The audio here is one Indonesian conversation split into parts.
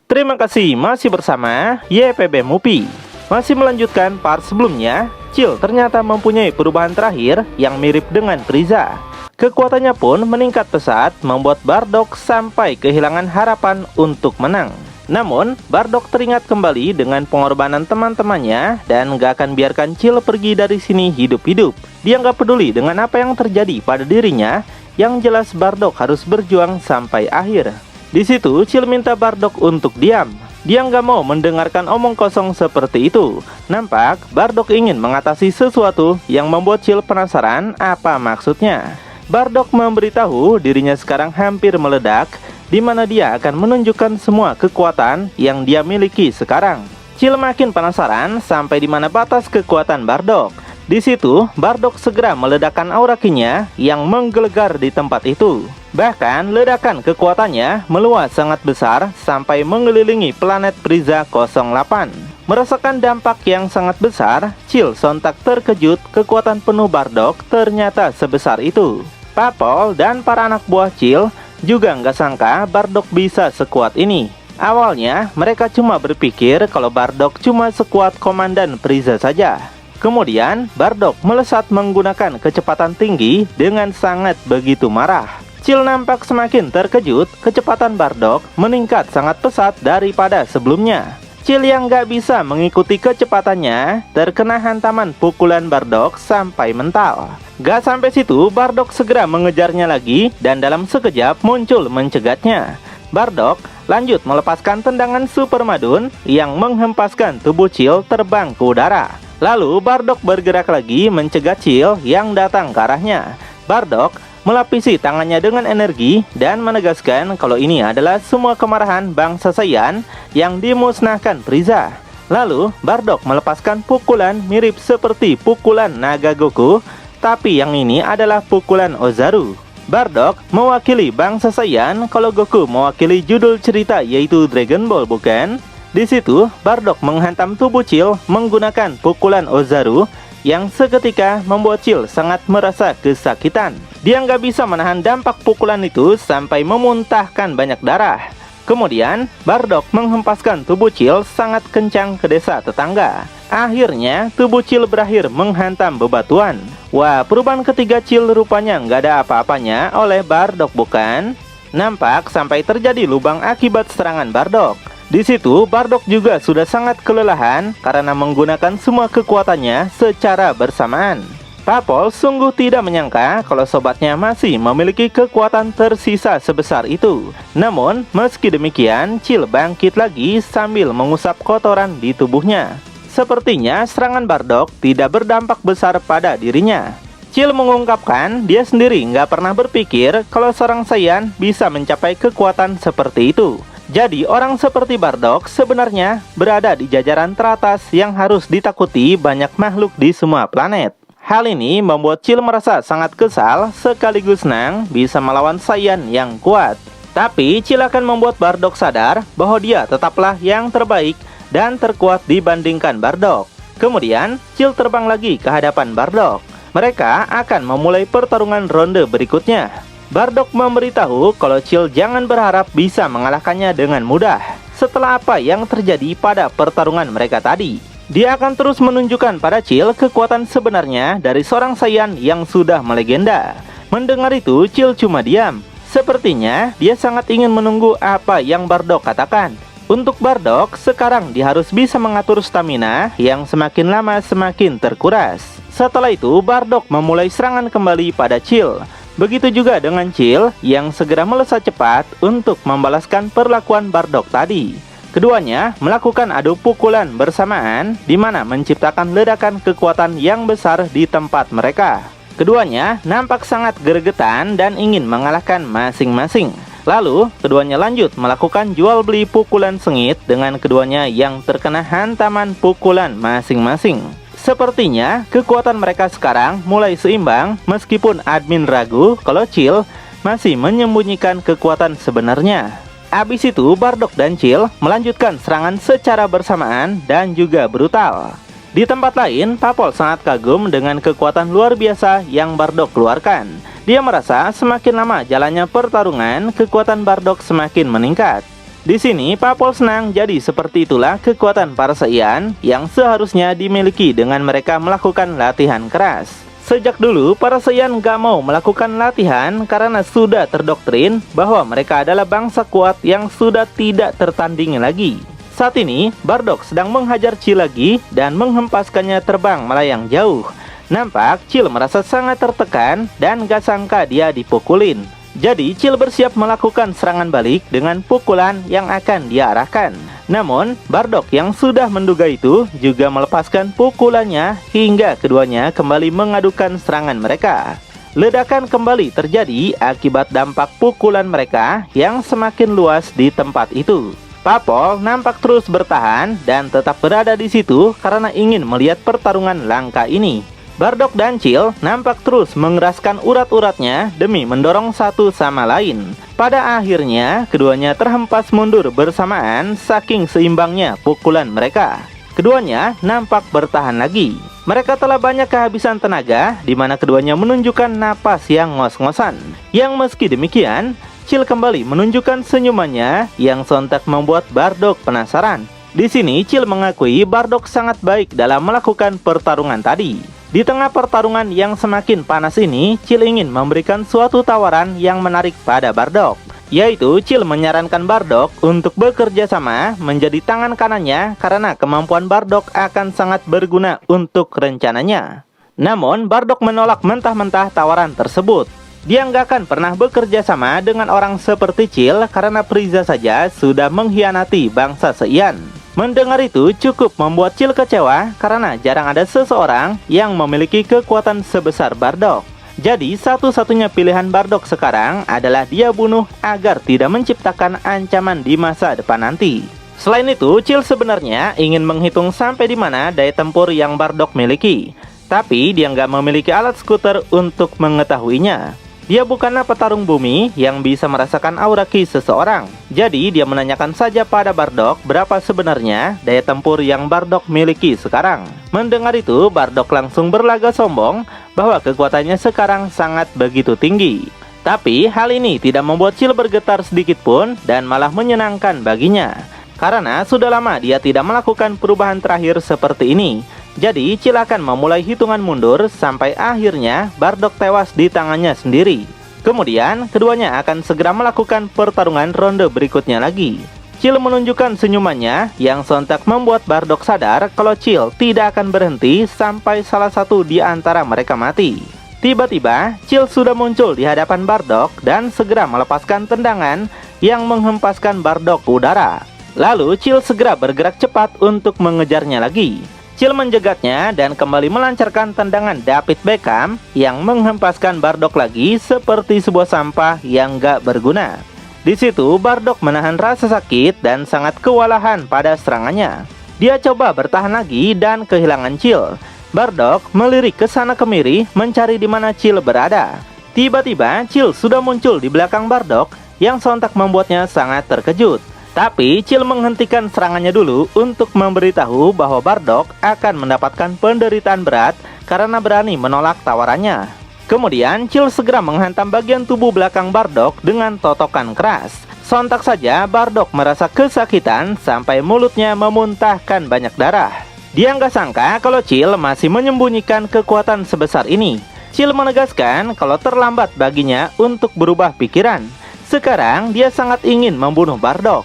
Terima kasih masih bersama YPB Movie. Masih melanjutkan part sebelumnya, Chill ternyata mempunyai perubahan terakhir yang mirip dengan Frieza. Kekuatannya pun meningkat pesat, membuat Bardock sampai kehilangan harapan untuk menang. Namun, Bardock teringat kembali dengan pengorbanan teman-temannya dan gak akan biarkan Chill pergi dari sini hidup-hidup. Dia gak peduli dengan apa yang terjadi pada dirinya, yang jelas Bardock harus berjuang sampai akhir. Di situ, Chill minta Bardock untuk diam. Dia nggak mau mendengarkan omong kosong seperti itu. Nampak Bardock ingin mengatasi sesuatu yang membuat Chill penasaran apa maksudnya. Bardock memberitahu dirinya sekarang hampir meledak, di mana dia akan menunjukkan semua kekuatan yang dia miliki sekarang. Chill makin penasaran sampai di mana batas kekuatan Bardock. Di situ, Bardock segera meledakkan aura Ki-nya yang menggelegar di tempat itu. Bahkan, ledakan kekuatannya meluas sangat besar sampai mengelilingi planet Frieza 08. Merasakan dampak yang sangat besar, Chill sontak terkejut kekuatan penuh Bardock ternyata sebesar itu. Papol dan para anak buah Chill juga nggak sangka Bardock bisa sekuat ini. Awalnya, mereka cuma berpikir kalau Bardock cuma sekuat Komandan Frieza saja. Kemudian, Bardock melesat menggunakan kecepatan tinggi dengan sangat begitu marah. Chill nampak semakin terkejut, kecepatan Bardock meningkat sangat pesat daripada sebelumnya. Chill yang gak bisa mengikuti kecepatannya, terkena hantaman pukulan Bardock sampai mental. Gak sampai situ, Bardock segera mengejarnya lagi dan dalam sekejap muncul mencegatnya. Bardock lanjut melepaskan tendangan Super Madun yang menghempaskan tubuh Chill terbang ke udara. Lalu Bardock bergerak lagi mencegat Chill yang datang ke arahnya. Bardock melapisi tangannya dengan energi dan menegaskan kalau ini adalah semua kemarahan bangsa Saiyan yang dimusnahkan Frieza. Lalu Bardock melepaskan pukulan mirip seperti pukulan Naga Goku, tapi yang ini adalah pukulan Ozaru. Bardock mewakili bangsa Saiyan kalau Goku mewakili judul cerita yaitu Dragon Ball, bukan? Di situ, Bardock menghantam tubuh Chill menggunakan pukulan Ozaru yang seketika membuat Chill sangat merasa kesakitan. Dia nggak bisa menahan dampak pukulan itu sampai memuntahkan banyak darah. Kemudian, Bardock menghempaskan tubuh Chill sangat kencang ke desa tetangga. Akhirnya, tubuh Chill berakhir menghantam bebatuan. Wah, perubahan ketiga Chill rupanya nggak ada apa-apanya oleh Bardock, bukan? Nampak sampai terjadi lubang akibat serangan Bardock. Di situ, Bardock juga sudah sangat kelelahan karena menggunakan semua kekuatannya secara bersamaan. Papol sungguh tidak menyangka kalau sobatnya masih memiliki kekuatan tersisa sebesar itu. Namun, meski demikian, Chill bangkit lagi sambil mengusap kotoran di tubuhnya. Sepertinya serangan Bardock tidak berdampak besar pada dirinya. Chill mengungkapkan dia sendiri nggak pernah berpikir kalau seorang Saiyan bisa mencapai kekuatan seperti itu. Jadi orang seperti Bardock sebenarnya berada di jajaran teratas yang harus ditakuti banyak makhluk di semua planet. Hal ini membuat Chill merasa sangat kesal sekaligus senang bisa melawan Saiyan yang kuat. Tapi Chill akan membuat Bardock sadar bahwa dia tetaplah yang terbaik dan terkuat dibandingkan Bardock. Kemudian Chill terbang lagi ke hadapan Bardock. Mereka akan memulai pertarungan ronde berikutnya. Bardock memberitahu kalau Chill jangan berharap bisa mengalahkannya dengan mudah. Setelah apa yang terjadi pada pertarungan mereka tadi, dia akan terus menunjukkan pada Chill kekuatan sebenarnya dari seorang Saiyan yang sudah melegenda. Mendengar itu, Chill cuma diam. Sepertinya dia sangat ingin menunggu apa yang Bardock katakan. Untuk Bardock, sekarang dia harus bisa mengatur stamina yang semakin lama semakin terkuras. Setelah itu, Bardock memulai serangan kembali pada Chill. Begitu juga dengan Chill yang segera melesat cepat untuk membalaskan perlakuan Bardock tadi. Keduanya melakukan adu pukulan bersamaan di mana menciptakan ledakan kekuatan yang besar di tempat mereka. Keduanya nampak sangat gregetan dan ingin mengalahkan masing-masing. Lalu, keduanya lanjut melakukan jual beli pukulan sengit dengan keduanya yang terkena hantaman pukulan masing-masing. Sepertinya kekuatan mereka sekarang mulai seimbang meskipun admin ragu kalau Chill masih menyembunyikan kekuatan sebenarnya. Abis itu Bardock dan Chill melanjutkan serangan secara bersamaan dan juga brutal. Di tempat lain, Papol sangat kagum dengan kekuatan luar biasa yang Bardock keluarkan. Dia merasa semakin lama jalannya pertarungan, kekuatan Bardock semakin meningkat. Di sini Papol senang, jadi seperti itulah kekuatan para Saiyan yang seharusnya dimiliki dengan mereka melakukan latihan keras. Sejak dulu para Saiyan gak mau melakukan latihan karena sudah terdoktrin bahwa mereka adalah bangsa kuat yang sudah tidak tertandingi lagi. Saat ini Bardock sedang menghajar Chill lagi dan menghempaskannya terbang melayang jauh. Nampak Chill merasa sangat tertekan dan gak sangka dia dipukulin. Jadi Chill bersiap melakukan serangan balik dengan pukulan yang akan dia arahkan. Namun Bardock yang sudah menduga itu juga melepaskan pukulannya hingga keduanya kembali mengadukan serangan mereka. Ledakan kembali terjadi akibat dampak pukulan mereka yang semakin luas di tempat itu. Papol nampak terus bertahan dan tetap berada di situ karena ingin melihat pertarungan langka ini. Bardock dan Chill nampak terus mengeraskan urat-uratnya demi mendorong satu sama lain. Pada akhirnya, keduanya terhempas mundur bersamaan saking seimbangnya pukulan mereka. Keduanya nampak bertahan lagi. Mereka telah banyak kehabisan tenaga, di mana keduanya menunjukkan napas yang ngos-ngosan. Yang meski demikian, Chill kembali menunjukkan senyumannya yang sontak membuat Bardock penasaran. Di sini Chill mengakui Bardock sangat baik dalam melakukan pertarungan tadi. Di tengah pertarungan yang semakin panas ini, Chill ingin memberikan suatu tawaran yang menarik pada Bardock, yaitu Chill menyarankan Bardock untuk bekerja sama menjadi tangan kanannya karena kemampuan Bardock akan sangat berguna untuk rencananya. Namun Bardock menolak mentah-mentah tawaran tersebut. Dia nggak akan pernah bekerja sama dengan orang seperti Chill karena Frieza saja sudah mengkhianati bangsa Saiyan. Mendengar itu cukup membuat Chill kecewa karena jarang ada seseorang yang memiliki kekuatan sebesar Bardock. Jadi satu-satunya pilihan Bardock sekarang adalah dia bunuh agar tidak menciptakan ancaman di masa depan nanti. Selain itu, Chill sebenarnya ingin menghitung sampai di mana daya tempur yang Bardock miliki. Tapi dia nggak memiliki alat skuter untuk mengetahuinya. Dia bukanlah petarung bumi yang bisa merasakan aura ki seseorang. Jadi dia menanyakan saja pada Bardock berapa sebenarnya daya tempur yang Bardock miliki sekarang. Mendengar itu, Bardock langsung berlagak sombong bahwa kekuatannya sekarang sangat begitu tinggi. Tapi hal ini tidak membuat Chill bergetar sedikit pun dan malah menyenangkan baginya. Karena sudah lama dia tidak melakukan perubahan terakhir seperti ini. Jadi Chill akan memulai hitungan mundur sampai akhirnya Bardock tewas di tangannya sendiri. Kemudian keduanya akan segera melakukan pertarungan ronde berikutnya lagi. Chill menunjukkan senyumannya yang sontak membuat Bardock sadar kalau Chill tidak akan berhenti sampai salah satu di antara mereka mati. Tiba-tiba Chill sudah muncul di hadapan Bardock dan segera melepaskan tendangan yang menghempaskan Bardock ke udara. Lalu Chill segera bergerak cepat untuk mengejarnya lagi. Chill menjegatnya dan kembali melancarkan tendangan David Beckham yang menghempaskan Bardock lagi seperti sebuah sampah yang gak berguna. Di situ Bardock menahan rasa sakit dan sangat kewalahan pada serangannya. Dia coba bertahan lagi dan kehilangan Chill. Bardock melirik ke sana kemari mencari di mana Chill berada. Tiba-tiba Chill sudah muncul di belakang Bardock yang sontak membuatnya sangat terkejut. Tapi Chill menghentikan serangannya dulu untuk memberitahu bahwa Bardock akan mendapatkan penderitaan berat karena berani menolak tawarannya. Kemudian Chill segera menghantam bagian tubuh belakang Bardock dengan totokan keras. Sontak saja Bardock merasa kesakitan sampai mulutnya memuntahkan banyak darah. Dia nggak sangka kalau Chill masih menyembunyikan kekuatan sebesar ini. Chill menegaskan kalau terlambat baginya untuk berubah pikiran. Sekarang dia sangat ingin membunuh Bardock.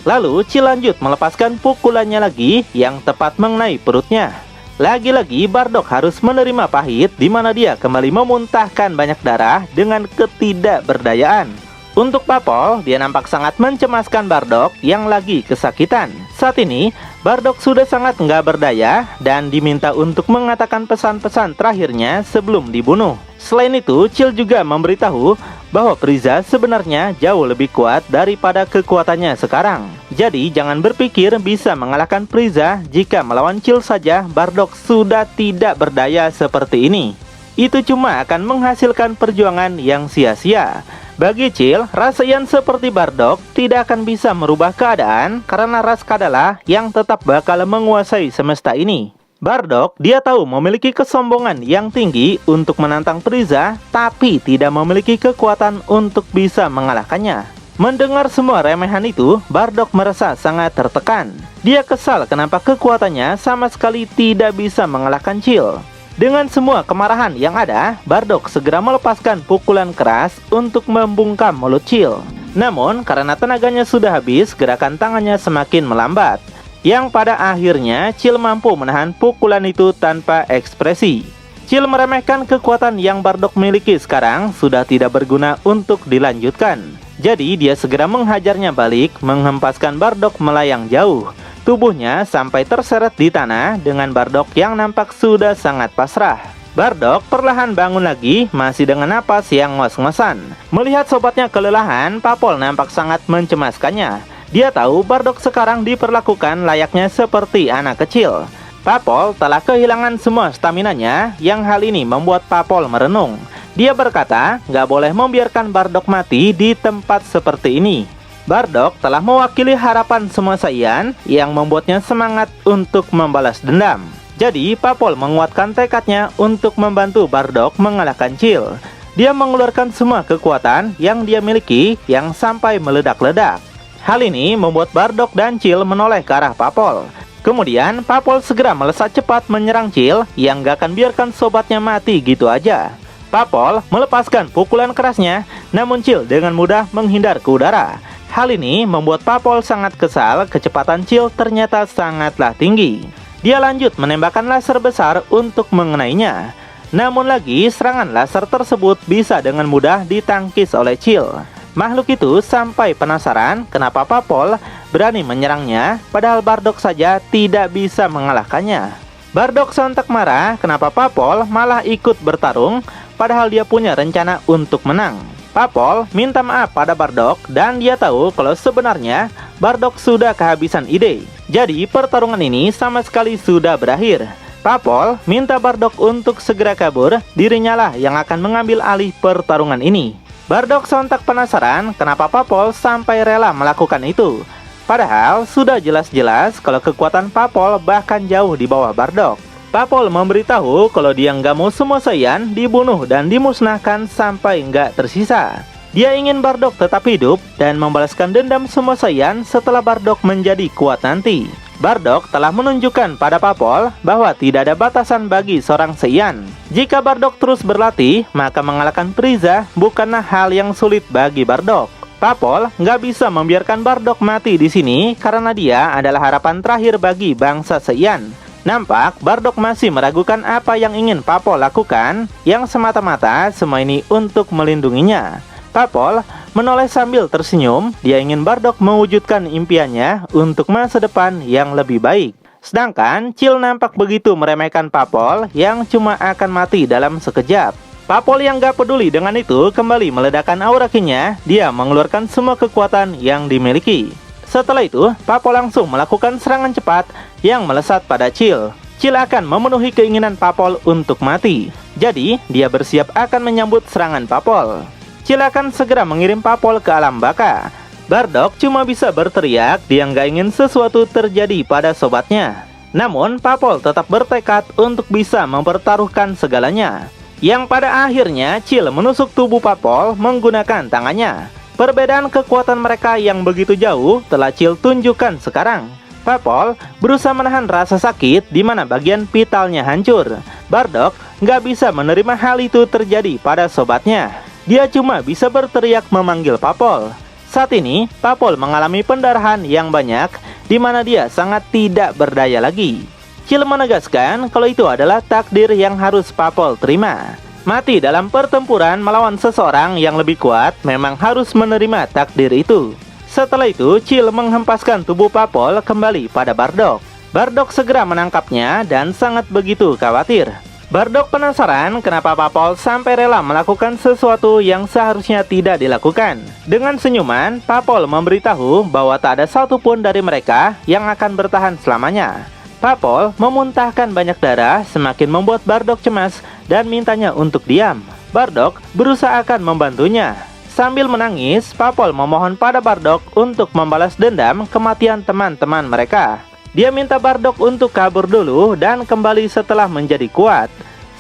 Lalu Chill lanjut melepaskan pukulannya lagi yang tepat mengenai perutnya. Lagi-lagi Bardock harus menerima pahit di mana dia kembali memuntahkan banyak darah dengan ketidakberdayaan. Untuk Papol, dia nampak sangat mencemaskan Bardock yang lagi kesakitan. Saat ini, Bardock sudah sangat nggak berdaya dan diminta untuk mengatakan pesan-pesan terakhirnya sebelum dibunuh. Selain itu, Chill juga memberitahu bahwa Frieza sebenarnya jauh lebih kuat daripada kekuatannya sekarang. Jadi jangan berpikir bisa mengalahkan Frieza jika melawan Chill saja Bardock sudah tidak berdaya seperti ini. Itu cuma akan menghasilkan perjuangan yang sia-sia. Bagi Chill, ras Saiyan seperti Bardock tidak akan bisa merubah keadaan karena ras Kadala yang tetap bakal menguasai semesta ini. Bardock dia tahu memiliki kesombongan yang tinggi untuk menantang Frieza, tapi tidak memiliki kekuatan untuk bisa mengalahkannya. Mendengar semua remehan itu, Bardock merasa sangat tertekan. Dia kesal kenapa kekuatannya sama sekali tidak bisa mengalahkan Chill. Dengan semua kemarahan yang ada, Bardock segera melepaskan pukulan keras untuk membungkam mulut Chill. Namun, karena tenaganya sudah habis, gerakan tangannya semakin melambat. Yang pada akhirnya, Chill mampu menahan pukulan itu tanpa ekspresi. Chill meremehkan kekuatan yang Bardock miliki sekarang sudah tidak berguna untuk dilanjutkan. Jadi dia segera menghajarnya balik, menghempaskan Bardock melayang jauh. Tubuhnya sampai terseret di tanah dengan Bardock yang nampak sudah sangat pasrah. Bardock perlahan bangun lagi, masih dengan napas yang ngos-ngosan. Melihat sobatnya kelelahan, Papol nampak sangat mencemaskannya. Dia tahu Bardock sekarang diperlakukan layaknya seperti anak kecil. Papol telah kehilangan semua staminanya, yang hal ini membuat Papol merenung. Dia berkata, nggak boleh membiarkan Bardock mati di tempat seperti ini. Bardock telah mewakili harapan semua Saiyan yang membuatnya semangat untuk membalas dendam. Jadi, Papol menguatkan tekadnya untuk membantu Bardock mengalahkan Chill. Dia mengeluarkan semua kekuatan yang dia miliki yang sampai meledak-ledak. Hal ini membuat Bardock dan Chill menoleh ke arah Papol. Kemudian, Papol segera melesat cepat menyerang Chill yang gak akan biarkan sobatnya mati gitu aja. Papol melepaskan pukulan kerasnya, namun Chill dengan mudah menghindar ke udara. Hal ini membuat Papol sangat kesal, kecepatan Chill ternyata sangatlah tinggi. Dia lanjut menembakkan laser besar untuk mengenainya. Namun lagi, serangan laser tersebut bisa dengan mudah ditangkis oleh Chill. Makhluk itu sampai penasaran kenapa Papol berani menyerangnya, padahal Bardock saja tidak bisa mengalahkannya. Bardock sontak marah kenapa Papol malah ikut bertarung, padahal dia punya rencana untuk menang. Papol minta maaf pada Bardock dan dia tahu kalau sebenarnya Bardock sudah kehabisan ide. Jadi pertarungan ini sama sekali sudah berakhir. Papol minta Bardock untuk segera kabur, dirinya lah yang akan mengambil alih pertarungan ini. Bardock sontak penasaran kenapa Papol sampai rela melakukan itu. Padahal sudah jelas-jelas kalau kekuatan Papol bahkan jauh di bawah Bardock. Papol memberitahu kalau dia nggak mau semua Saiyan dibunuh dan dimusnahkan sampai nggak tersisa. Dia ingin Bardock tetap hidup dan membalaskan dendam semua Saiyan setelah Bardock menjadi kuat nanti. Bardock telah menunjukkan pada Papol bahwa tidak ada batasan bagi seorang Saiyan. Jika Bardock terus berlatih, maka mengalahkan Frieza bukanlah hal yang sulit bagi Bardock. Papol nggak bisa membiarkan Bardock mati di sini karena dia adalah harapan terakhir bagi bangsa Saiyan. Nampak Bardock masih meragukan apa yang ingin Papol lakukan, yang semata-mata semua ini untuk melindunginya. Papol menoleh sambil tersenyum, dia ingin Bardock mewujudkan impiannya untuk masa depan yang lebih baik. Sedangkan Chill nampak begitu meremehkan Papol yang cuma akan mati dalam sekejap. Papol yang gak peduli dengan itu kembali meledakkan aura Ki-nya. Dia mengeluarkan semua kekuatan yang dimiliki. Setelah itu, Papol langsung melakukan serangan cepat yang melesat pada Chill. Chill akan memenuhi keinginan Papol untuk mati. Jadi, dia bersiap akan menyambut serangan Papol. Chill akan segera mengirim Papol ke alam baka. Bardock cuma bisa berteriak, dia nggak ingin sesuatu terjadi pada sobatnya. Namun, Papol tetap bertekad untuk bisa mempertaruhkan segalanya. Yang pada akhirnya Chill menusuk tubuh Papol menggunakan tangannya. Perbedaan kekuatan mereka yang begitu jauh telah Chill tunjukkan sekarang. Papol berusaha menahan rasa sakit di mana bagian vitalnya hancur. Bardock nggak bisa menerima hal itu terjadi pada sobatnya. Dia cuma bisa berteriak memanggil Papol. Saat ini Papol mengalami pendarahan yang banyak di mana dia sangat tidak berdaya lagi. Chill menegaskan kalau itu adalah takdir yang harus Papol terima. Mati dalam pertempuran melawan seseorang yang lebih kuat memang harus menerima takdir itu. Setelah itu, Chill menghempaskan tubuh Papol kembali pada Bardock. Bardock segera menangkapnya dan sangat begitu khawatir. Bardock penasaran kenapa Papol sampai rela melakukan sesuatu yang seharusnya tidak dilakukan. Dengan senyuman, Papol memberitahu bahwa tak ada satupun dari mereka yang akan bertahan selamanya. Papol memuntahkan banyak darah, semakin membuat Bardock cemas dan mintanya untuk diam. Bardock berusaha akan membantunya. Sambil menangis, Papol memohon pada Bardock untuk membalas dendam kematian teman-teman mereka. Dia minta Bardock untuk kabur dulu dan kembali setelah menjadi kuat.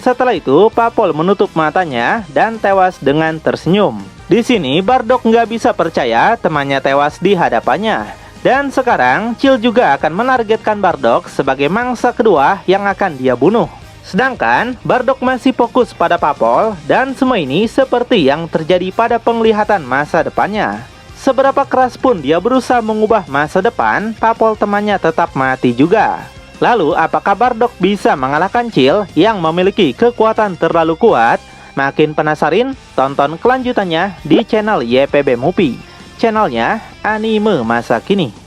Setelah itu, Papol menutup matanya dan tewas dengan tersenyum. Di sini Bardock nggak bisa percaya temannya tewas di hadapannya. Dan sekarang Chill juga akan menargetkan Bardock sebagai mangsa kedua yang akan dia bunuh. Sedangkan Bardock masih fokus pada Papol, dan semua ini seperti yang terjadi pada penglihatan masa depannya. Seberapa keras pun dia berusaha mengubah masa depan, Papol temannya tetap mati juga. Lalu apakah Bardock bisa mengalahkan Chill yang memiliki kekuatan terlalu kuat? Makin penasaran? Tonton kelanjutannya di channel YPB Movie, channelnya anime masa kini.